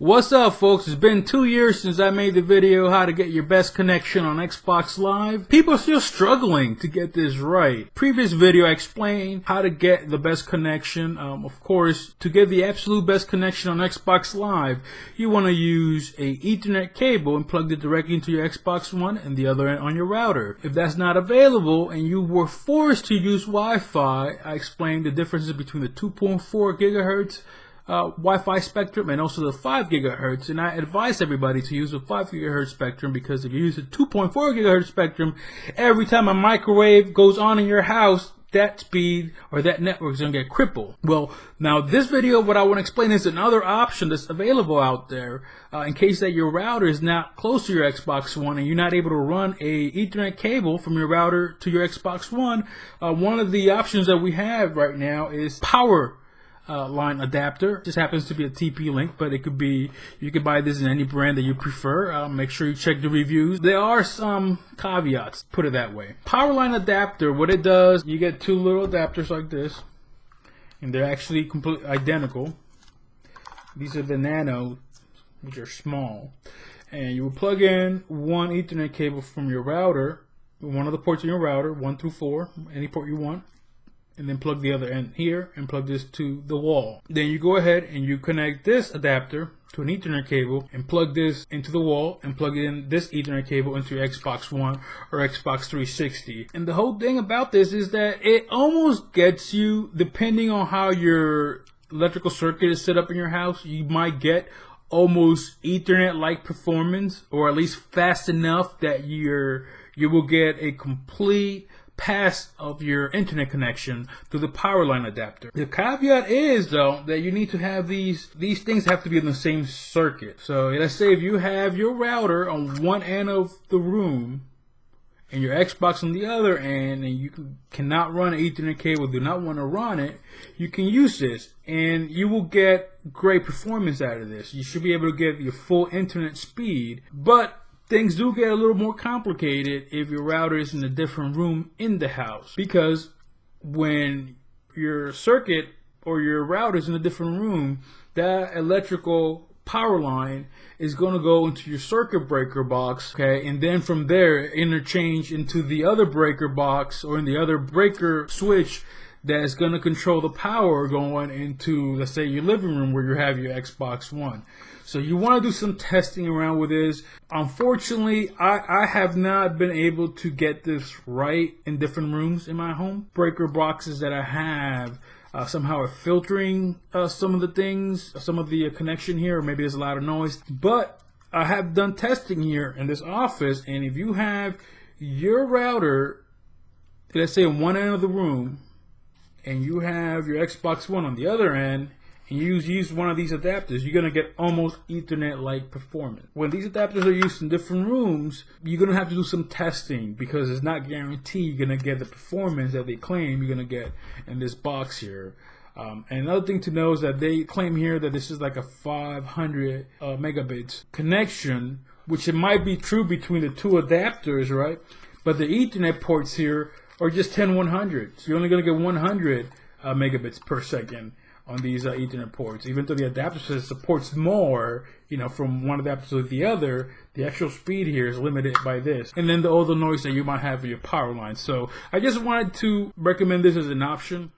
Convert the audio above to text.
What's up, folks? It's been 2 years since I made the video how to get your best connection on Xbox Live. People are still struggling to get this right. Previous video I explained how to get the best connection. Of course, to get the absolute best connection on Xbox Live, you want to use a Ethernet cable and plug it directly into your Xbox One and the other end on your router. If that's not available and you were forced to use Wi-Fi, I explained the differences between the 2.4 gigahertz Wi-Fi spectrum and also the 5 gigahertz, and I advise everybody to use the 5 gigahertz spectrum because if you use the 2.4 gigahertz spectrum, every time a microwave goes on in your house, that speed or that network is going to get crippled. Well, now this video, what I want to explain is another option that's available out there in case that your router is not close to your Xbox One and you're not able to run a Ethernet cable from your router to your Xbox One. One of the options that we have right now is Powerline adapter. Just happens to be a TP-Link, but it could be, you could buy this in any brand that you prefer. Make sure you check the reviews. There are some caveats, put it that way. Powerline adapter, what it does, you get two little adapters like this, and they're actually completely identical. These are the Nano, which are small, and you will plug in one Ethernet cable from your router, one of the ports in your router, 1 through 4, any port you want, and then plug the other end here and plug this to the wall. Then you go ahead and you connect this adapter to an Ethernet cable and plug this into the wall and plug in this Ethernet cable into your Xbox One or Xbox 360. And the whole thing about this is that it almost gets you, depending on how your electrical circuit is set up in your house, you might get almost Ethernet-like performance, or at least fast enough that you will get a complete pass of your internet connection through the Powerline adapter. The caveat is though that you need to have these things have to be in the same circuit. So let's say if you have your router on one end of the room and your Xbox on the other end, and you cannot run an Ethernet cable, do not want to run it, you can use this and you will get great performance out of this. You should be able to get your full internet speed, but things do get a little more complicated if your router is in a different room in the house, because when your circuit or your router is in a different room, that electrical power line is going to go into your circuit breaker box, okay, and then from there interchange into the other breaker box or in the other breaker switch that's going to control the power going into, let's say, your living room where you have your Xbox One. So you want to do some testing around with this. Unfortunately, I have not been able to get this right in different rooms in my home. Breaker boxes that I have somehow are filtering some of the things, some of the connection here, or maybe there's a lot of noise. But I have done testing here in this office, and if you have your router, let's say on one end of the room, and you have your Xbox One on the other end, and you use one of these adapters, you're going to get almost Ethernet-like performance. When these adapters are used in different rooms, you're going to have to do some testing because it's not guaranteed you're going to get the performance that they claim you're going to get in this box here. And another thing to know is that they claim here that this is like a 500 megabits connection, which it might be true between the two adapters, right? But the Ethernet ports here are just 10100, so you're only going to get 100 megabits per second on these Ethernet ports. Even though the adapter says it supports more, from one adapter to the other, the actual speed here is limited by this. And then all the noise that you might have for your power line. So I just wanted to recommend this as an option.